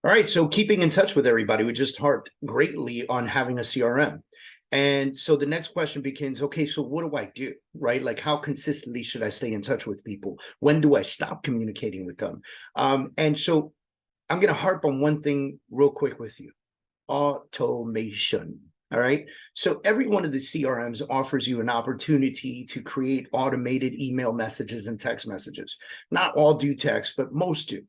All right, so keeping in touch with everybody, we just harped greatly on having a CRM. And so the next question becomes, okay, so what do I do, right? Like, how consistently should I stay in touch with people? When do I stop communicating with them? And so I'm going to harp on one thing real quick with you: automation. All right. So every one of the CRMs offers you an opportunity to create automated email messages and text messages. Not all do text, but most do.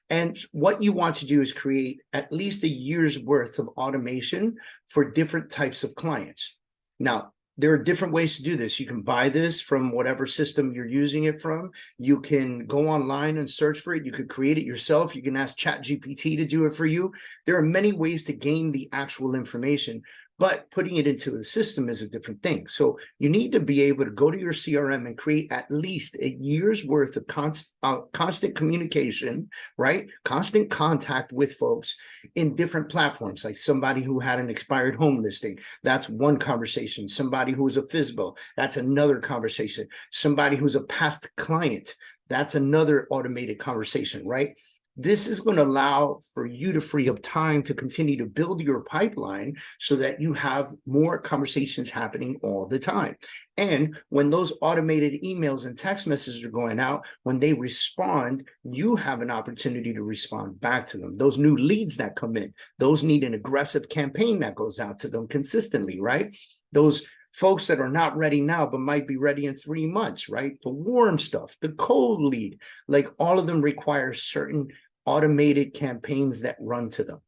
And what you want to do is create at least a year's worth of automation for different types of clients. Now, there are different ways to do this. You can buy this from whatever system you're using it from. You can go online and search for it. You could create it yourself. You can ask ChatGPT to do it for you. There are many ways to gain the actual information, but putting it into a system is a different thing. So you need to be able to go to your CRM and create at least a year's worth of constant communication, right? Constant contact with folks in different platforms, like somebody who had an expired home listing. That's one conversation. Somebody who's a FSBO, that's another conversation. Somebody who's a past client, that's another automated conversation, right? This is going to allow for you to free up time to continue to build your pipeline so that you have more conversations happening all the time. And when those automated emails and text messages are going out, when they respond, you have an opportunity to respond back to them. Those new leads that come in, those need an aggressive campaign that goes out to them consistently, right? Those folks that are not ready now, but might be ready in 3 months, right? The warm stuff, the cold lead, like all of them require certain automated campaigns that run to them,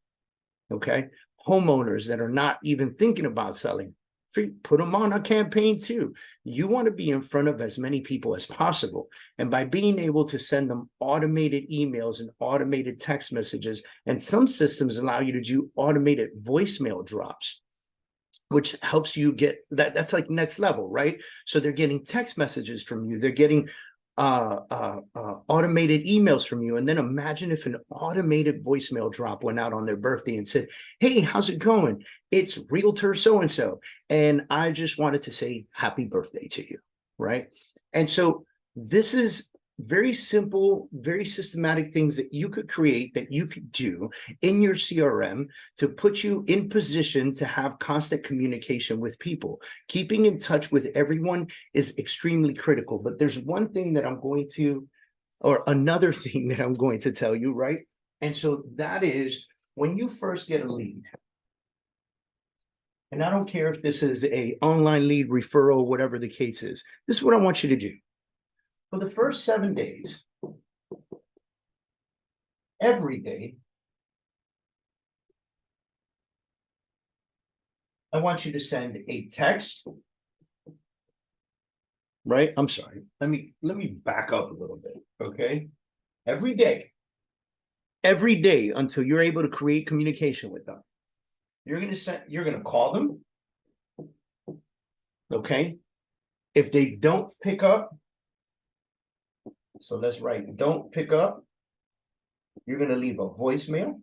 okay? Homeowners that are not even thinking about selling, put them on a campaign too. You want to be in front of as many people as possible. And by being able to send them automated emails and automated text messages, and some systems allow you to do automated voicemail drops, which helps you get that's like next level, right? So they're getting text messages from you, they're getting automated emails from you. And then imagine if an automated voicemail drop went out on their birthday and said, hey, how's it going? It's realtor so-and-so. And I just wanted to say happy birthday to you, right? And so this is very simple, very systematic things that you could create, that you could do in your CRM to put you in position to have constant communication with people. Keeping in touch with everyone is extremely critical. But there's one thing that I'm going to, or another thing that I'm going to tell you, right? And so that is, when you first get a lead, and I don't care if this is a online lead, referral, whatever the case is, this is what I want you to do. For the first 7 days, every day, I want you to send a text, right? I'm sorry. Let me back up a little bit, okay? Every day until you're able to create communication with them, you're gonna call them, okay? If they don't pick up, so let's write, don't pick up, you're going to leave a voicemail.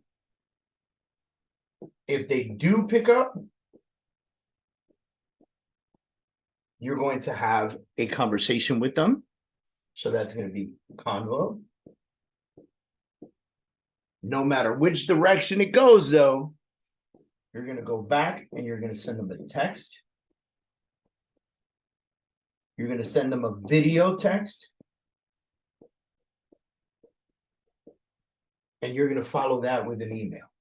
If they do pick up, you're going to have a conversation with them. So that's going to be convo. No matter which direction it goes, though, you're going to go back and you're going to send them a text. You're going to send them a video text. And you're going to follow that with an email.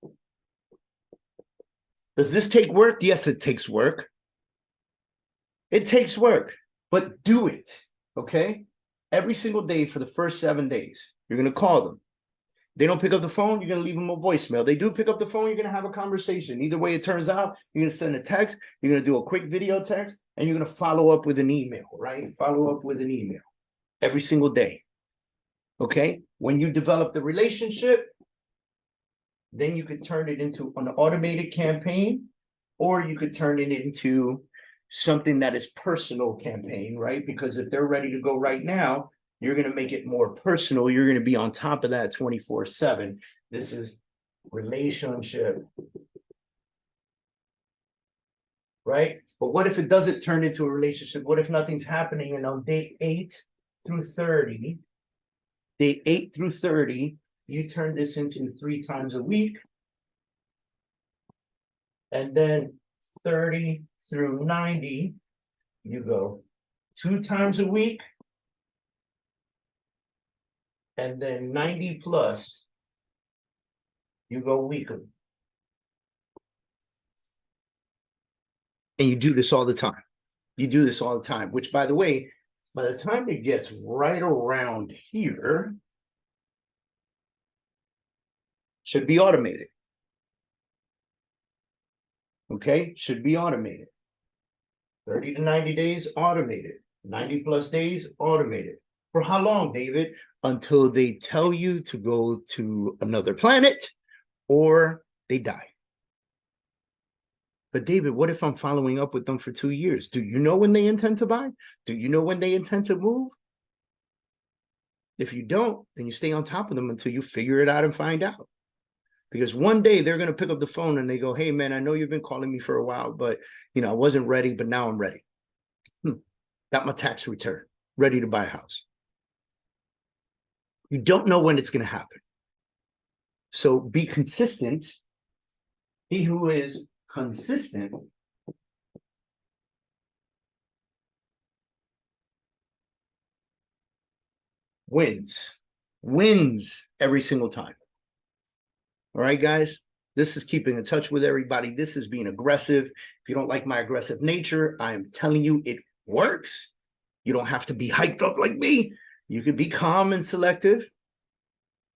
Does this take work? Yes, it takes work. It takes work, but do it, okay? Every single day for the first 7 days, you're going to call them. They don't pick up the phone, you're going to leave them a voicemail. They do pick up the phone, you're going to have a conversation. Either way it turns out, you're going to send a text, you're going to do a quick video text, and you're going to follow up with an email, right? Follow up with an email every single day, okay? When you develop the relationship, then you could turn it into an automated campaign, or you could turn it into something that is personal campaign, right? Because if they're ready to go right now, you're going to make it more personal. You're going to be on top of that 24/7. This is relationship, right? But what if it doesn't turn into a relationship? What if nothing's happening? And on day 8 through 30, you turn this into 3 times a week. And then 30 through 90, you go 2 times a week. And then 90 plus, you go weekly. And you do this all the time. You do this all the time, which, by the way, by the time it gets right around here, should be automated. Okay, should be automated. 30 to 90 days, automated. 90 plus days, automated. For how long, David? Until they tell you to go to another planet or they die. But David, what if I'm following up with them for 2 years? Do you know when they intend to buy? Do you know when they intend to move? If you don't, then you stay on top of them until you figure it out and find out. Because one day they're going to pick up the phone and they go, hey, man, I know you've been calling me for a while, but, you know, I wasn't ready, but now I'm ready. Got my tax return, ready to buy a house. You don't know when it's going to happen. So be consistent. He who is consistent wins every single time. All right, guys, this is keeping in touch with everybody. This is being aggressive. If you don't like my aggressive nature, I am telling you it works. You don't have to be hyped up like me. You can be calm and selective,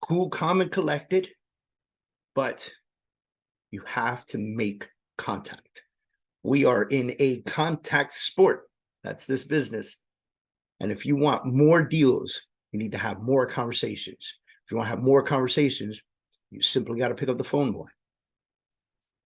cool, calm, and collected, but you have to make contact. We are in a contact sport. That's this business. And if you want more deals, you need to have more conversations. If you want to have more conversations, you simply got to pick up the phone more.